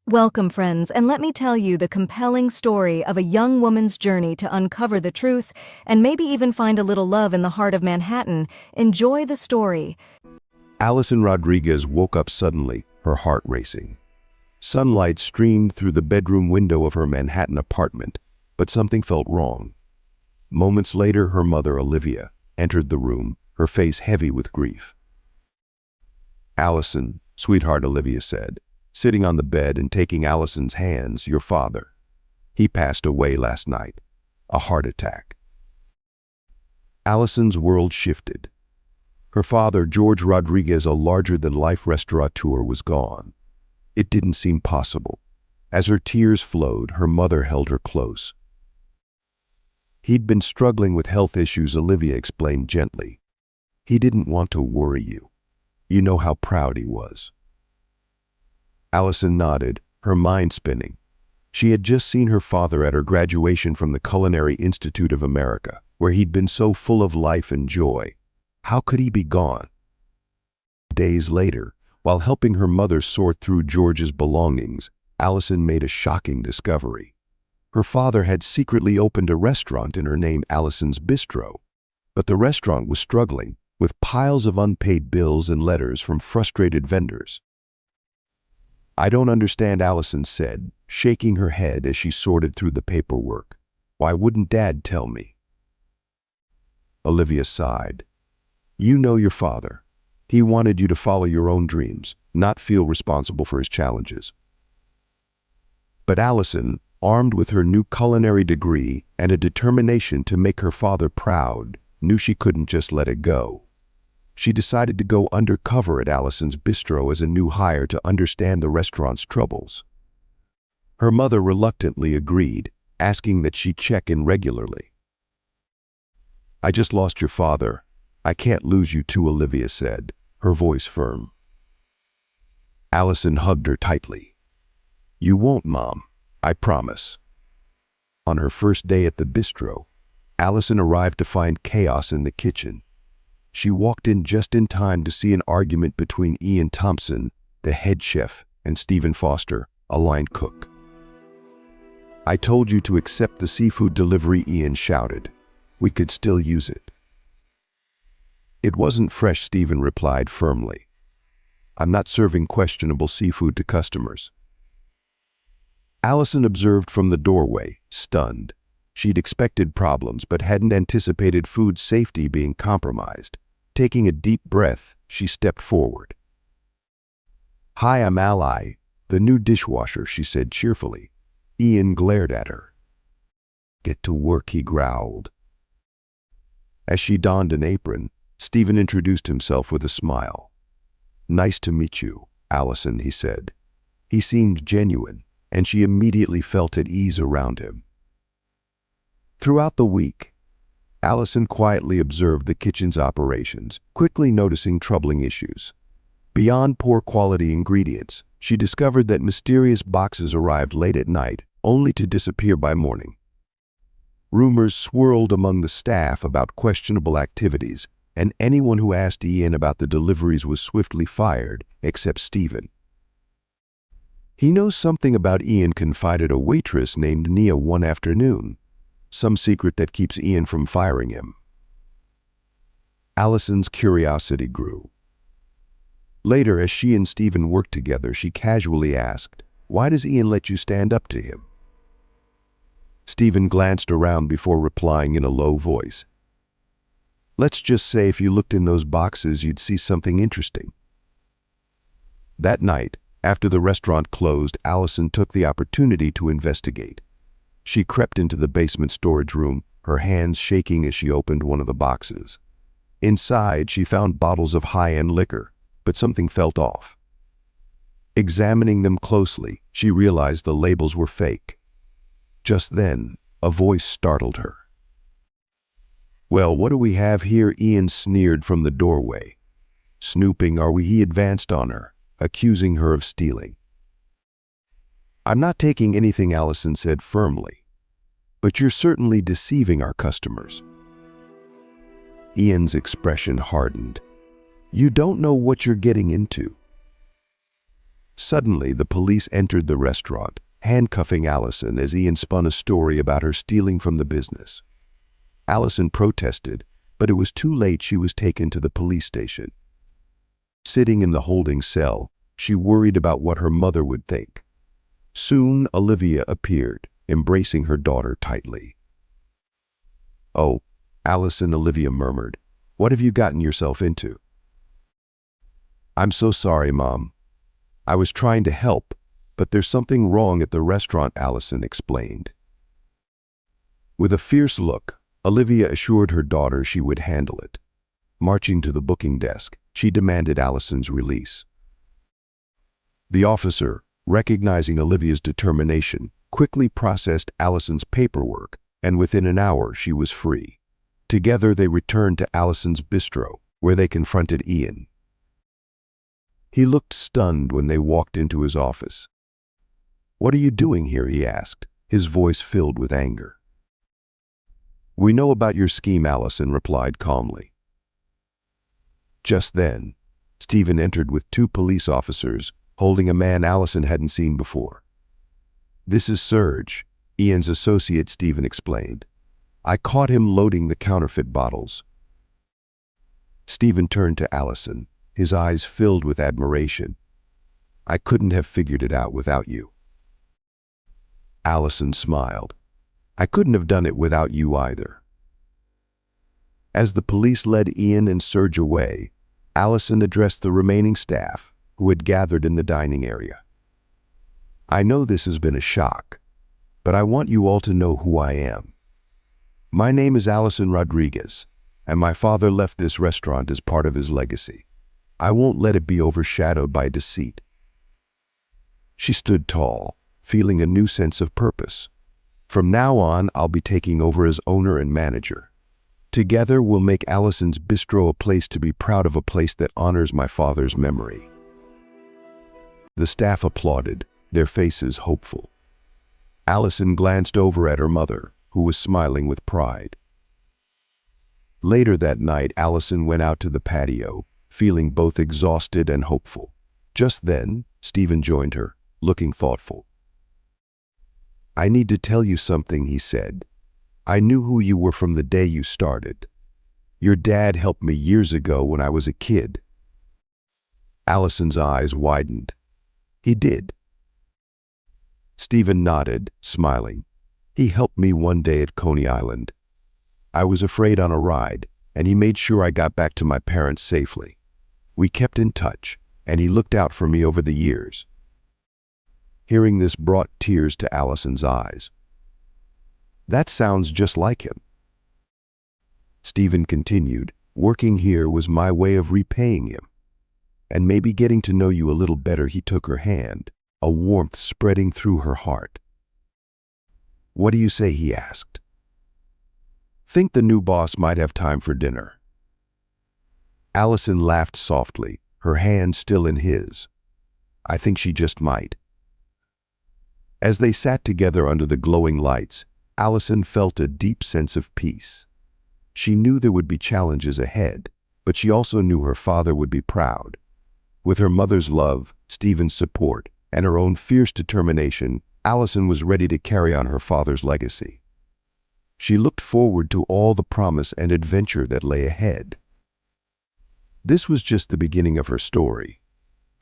Welcome, friends, and let me tell you the compelling story of a young woman's journey to uncover the truth and maybe even find a little love in the heart of Manhattan. Enjoy the story. Allison Rodriguez woke up suddenly, her heart racing. Sunlight streamed through the bedroom window of her Manhattan apartment, but something felt wrong. Moments later, her mother, Olivia, entered the room, her face heavy with grief. "Allison, sweetheart," Olivia said, sitting on the bed and taking Allison's hands, "your father. He passed away last night. A heart attack." Allison's world shifted. Her father, George Rodriguez, a larger-than-life restaurateur, was gone. It didn't seem possible. As her tears flowed, her mother held her close. "He'd been struggling with health issues," Olivia explained gently. "He didn't want to worry you. You know how proud he was." Allison nodded, her mind spinning. She had just seen her father at her graduation from the Culinary Institute of America, where he'd been so full of life and joy. How could he be gone? Days later, while helping her mother sort through George's belongings, Allison made a shocking discovery. Her father had secretly opened a restaurant in her name, Allison's Bistro. But the restaurant was struggling, with piles of unpaid bills and letters from frustrated vendors. "I don't understand," Allison said, shaking her head as she sorted through the paperwork. "Why wouldn't Dad tell me?" Olivia sighed. "You know your father. He wanted you to follow your own dreams, not feel responsible for his challenges." But Allison, armed with her new culinary degree and a determination to make her father proud, knew she couldn't just let it go. She decided to go undercover at Allison's Bistro as a new hire to understand the restaurant's troubles. Her mother reluctantly agreed, asking that she check in regularly. "I just lost your father. I can't lose you too," Olivia said, her voice firm. Allison hugged her tightly. "You won't, Mom. I promise." On her first day at the bistro, Allison arrived to find chaos in the kitchen. She walked in just in time to see an argument between Ian Thompson, the head chef, and Stephen Foster, a line cook. "I told you to accept the seafood delivery," Ian shouted. "We could still use it." "It wasn't fresh," Stephen replied firmly. "I'm not serving questionable seafood to customers." Allison observed from the doorway, stunned. She'd expected problems but hadn't anticipated food safety being compromised. Taking a deep breath, she stepped forward. "Hi, I'm Ally, the new dishwasher," she said cheerfully. Ian glared at her. "Get to work," he growled. As she donned an apron, Stephen introduced himself with a smile. "Nice to meet you, Allison," he said. He seemed genuine, and she immediately felt at ease around him. Throughout the week, Allison quietly observed the kitchen's operations, quickly noticing troubling issues. Beyond poor quality ingredients, she discovered that mysterious boxes arrived late at night, only to disappear by morning. Rumors swirled among the staff about questionable activities, and anyone who asked Ian about the deliveries was swiftly fired, except Stephen. "He knows something about Ian," confided a waitress named Nia one afternoon. "Some secret that keeps Ian from firing him." Allison's curiosity grew. Later, as she and Stephen worked together, she casually asked, "Why does Ian let you stand up to him?" Stephen glanced around before replying in a low voice. "Let's just say if you looked in those boxes, you'd see something interesting." That night, after the restaurant closed, Allison took the opportunity to investigate. She crept into the basement storage room, her hands shaking as she opened one of the boxes. Inside, she found bottles of high-end liquor, but something felt off. Examining them closely, she realized the labels were fake. Just then, a voice startled her. "Well, what do we have here?" Ian sneered from the doorway. "Snooping, are we?" He advanced on her, accusing her of stealing. "I'm not taking anything," Allison said firmly. "But you're certainly deceiving our customers." Ian's expression hardened. "You don't know what you're getting into." Suddenly, the police entered the restaurant, handcuffing Allison as Ian spun a story about her stealing from the business. Allison protested, but it was too late. She was taken to the police station. Sitting in the holding cell, she worried about what her mother would think. Soon, Olivia appeared, embracing her daughter tightly. "Oh, Allison," Olivia murmured. "What have you gotten yourself into?" "I'm so sorry, Mom. I was trying to help, but there's something wrong at the restaurant," Allison explained. With a fierce look, Olivia assured her daughter she would handle it. Marching to the booking desk, she demanded Allison's release. The officer, recognizing Olivia's determination, quickly processed Allison's paperwork, and within an hour she was free. Together they returned to Allison's bistro, where they confronted Ian. He looked stunned when they walked into his office. "What are you doing here?" he asked, his voice filled with anger. "We know about your scheme," Allison replied calmly. Just then, Stephen entered with 2 police officers, holding a man Allison hadn't seen before. "This is Serge, Ian's associate," Stephen explained. "I caught him loading the counterfeit bottles." Stephen turned to Allison, his eyes filled with admiration. "I couldn't have figured it out without you." Allison smiled. "I couldn't have done it without you either." As the police led Ian and Serge away, Allison addressed the remaining staff, who had gathered in the dining area. "I know this has been a shock, but I want you all to know who I am. My name is Allison Rodriguez, and my father left this restaurant as part of his legacy. I won't let it be overshadowed by deceit." She stood tall, feeling a new sense of purpose. "From now on, I'll be taking over as owner and manager. Together, we'll make Allison's Bistro a place to be proud of, a place that honors my father's memory." The staff applauded, their faces hopeful. Allison glanced over at her mother, who was smiling with pride. Later that night, Allison went out to the patio, feeling both exhausted and hopeful. Just then, Stephen joined her, looking thoughtful. "I need to tell you something," he said. "I knew who you were from the day you started. Your dad helped me years ago when I was a kid." Allison's eyes widened. "He did?" Stephen nodded, smiling. "He helped me one day at Coney Island. I was afraid on a ride, and he made sure I got back to my parents safely. We kept in touch, and he looked out for me over the years." Hearing this brought tears to Allison's eyes. "That sounds just like him." Stephen continued, "Working here was my way of repaying him. And maybe getting to know you a little better." He took her hand, a warmth spreading through her heart. "What do you say?" he asked. "Think the new boss might have time for dinner?" Allison laughed softly, her hand still in his. "I think she just might." As they sat together under the glowing lights, Allison felt a deep sense of peace. She knew there would be challenges ahead, but she also knew her father would be proud. With her mother's love, Stephen's support, and her own fierce determination, Allison was ready to carry on her father's legacy. She looked forward to all the promise and adventure that lay ahead. This was just the beginning of her story.